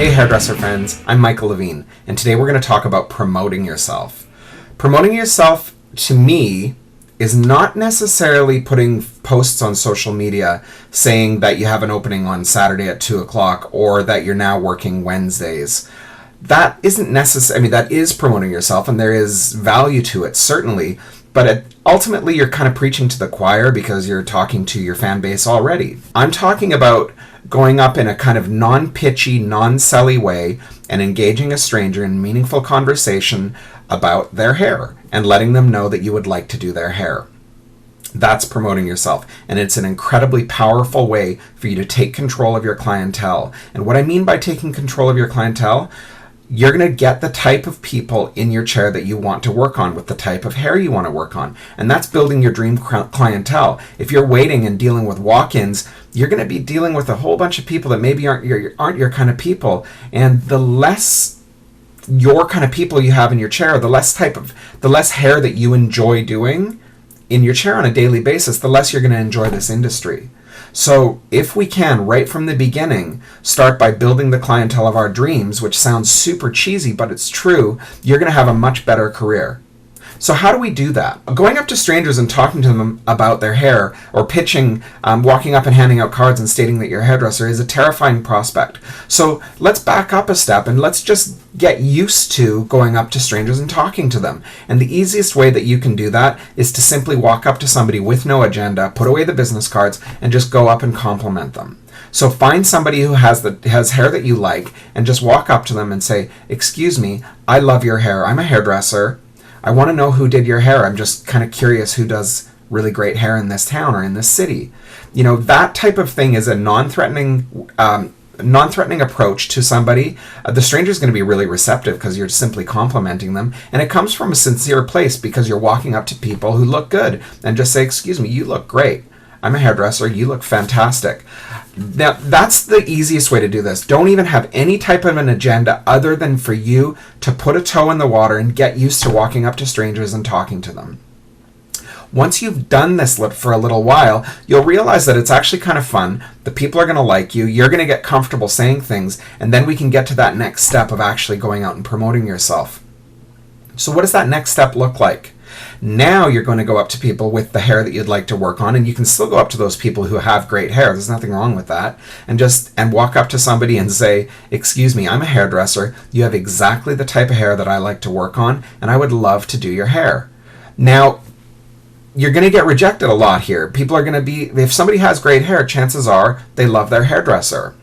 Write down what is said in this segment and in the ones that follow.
Hey hairdresser friends, I'm Michael Levine, and today we're going to talk about promoting yourself. Promoting yourself, to me, is not necessarily putting posts on social media saying that you have an opening on Saturday at 2 o'clock or that you're now working Wednesdays. That isn't necessary. I mean, that is promoting yourself, and there is value to it, certainly, but ultimately you're kind of preaching to the choir because you're talking to your fan base already. I'm talking about going up in a kind of non-pitchy, non-selly way and engaging a stranger in meaningful conversation about their hair and letting them know that you would like to do their hair. That's promoting yourself, and it's an incredibly powerful way for you to take control of your clientele. And what I mean by taking control of your clientele, you're going to get the type of people in your chair that you want to work on with the type of hair you want to work on. And that's building your dream clientele. If you're waiting and dealing with walk-ins, you're going to be dealing with a whole bunch of people that maybe aren't your kind of people. And the less your kind of people you have in your chair, the less hair that you enjoy doing in your chair on a daily basis, the less you're going to enjoy this industry. So if we can, right from the beginning, start by building the clientele of our dreams, which sounds super cheesy, but it's true, you're going to have a much better career. So how do we do that? Going up to strangers and talking to them about their hair, or pitching, walking up and handing out cards and stating that you're a hairdresser is a terrifying prospect. So let's back up a step and let's just get used to going up to strangers and talking to them. And the easiest way that you can do that is to simply walk up to somebody with no agenda, put away the business cards, and just go up and compliment them. So find somebody who has hair that you like and just walk up to them and say, "Excuse me, I love your hair. I'm a hairdresser. I want to know who did your hair. I'm just kind of curious who does really great hair in this town or in this city." You know, that type of thing is a non-threatening approach to somebody. The stranger's going to be really receptive because you're simply complimenting them, and it comes from a sincere place because you're walking up to people who look good and just say, "Excuse me, you look great. I'm a hairdresser. You look fantastic." Now, that's the easiest way to do this. Don't even have any type of an agenda other than for you to put a toe in the water and get used to walking up to strangers and talking to them. Once you've done this for a little while, you'll realize that it's actually kind of fun. The people are going to like you. You're going to get comfortable saying things, and then we can get to that next step of actually going out and promoting yourself. So what does that next step look like? Now you're going to go up to people with the hair that you'd like to work on, and you can still go up to those people who have great hair. There's nothing wrong with that. And walk up to somebody and say, "Excuse me, I'm a hairdresser. You have exactly the type of hair that I like to work on, and I would love to do your hair." Now, you're going to get rejected a lot here. People are going to be, if somebody has great hair, chances are they love their hairdresser.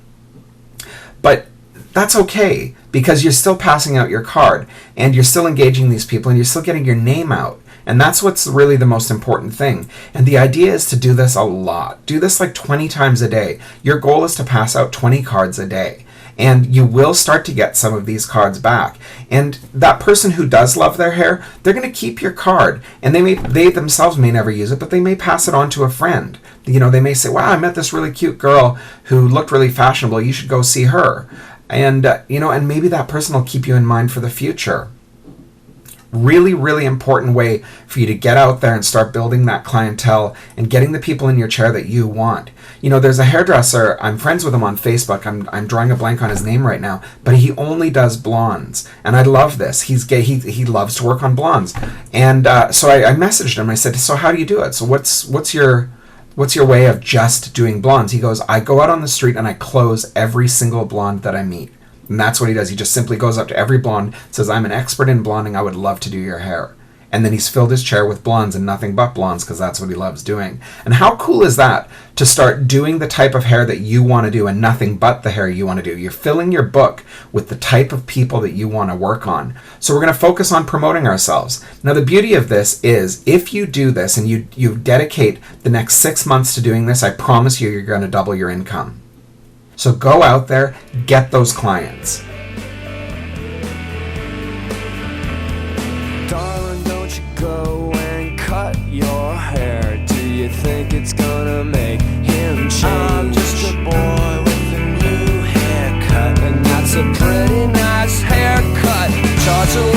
But that's okay, because you're still passing out your card, and you're still engaging these people, and you're still getting your name out. And that's what's really the most important thing. And the idea is to do this a lot. Do this like 20 times a day. Your goal is to pass out 20 cards a day. And you will start to get some of these cards back. And that person who does love their hair, they're going to keep your card. And they themselves may never use it, but they may pass it on to a friend. You know, they may say, "Wow, I met this really cute girl who looked really fashionable. You should go see her." And, and maybe that person will keep you in mind for the future. Really, really important way for you to get out there and start building that clientele and getting the people in your chair that you want. You know, there's a hairdresser, I'm friends with him on Facebook, I'm drawing a blank on his name right now, but he only does blondes. And I love this. He's gay, he loves to work on blondes. And so I messaged him, I said, "So how do you do it? So what's your way of just doing blondes?" He goes, "I go out on the street and I close every single blonde that I meet." And that's what he does. He just simply goes up to every blonde, says, "I'm an expert in blonding. I would love to do your hair." And then he's filled his chair with blondes and nothing but blondes because that's what he loves doing. And how cool is that, to start doing the type of hair that you want to do and nothing but the hair you want to do? You're filling your book with the type of people that you want to work on. So we're going to focus on promoting ourselves. Now, the beauty of this is if you do this and you dedicate the next 6 months to doing this, I promise you're going to double your income. So go out there, get those clients. Darling, don't you go and cut your hair. Do you think it's gonna make him change? I'm just a boy with a new haircut, and that's a pretty nice haircut. Charge a lot.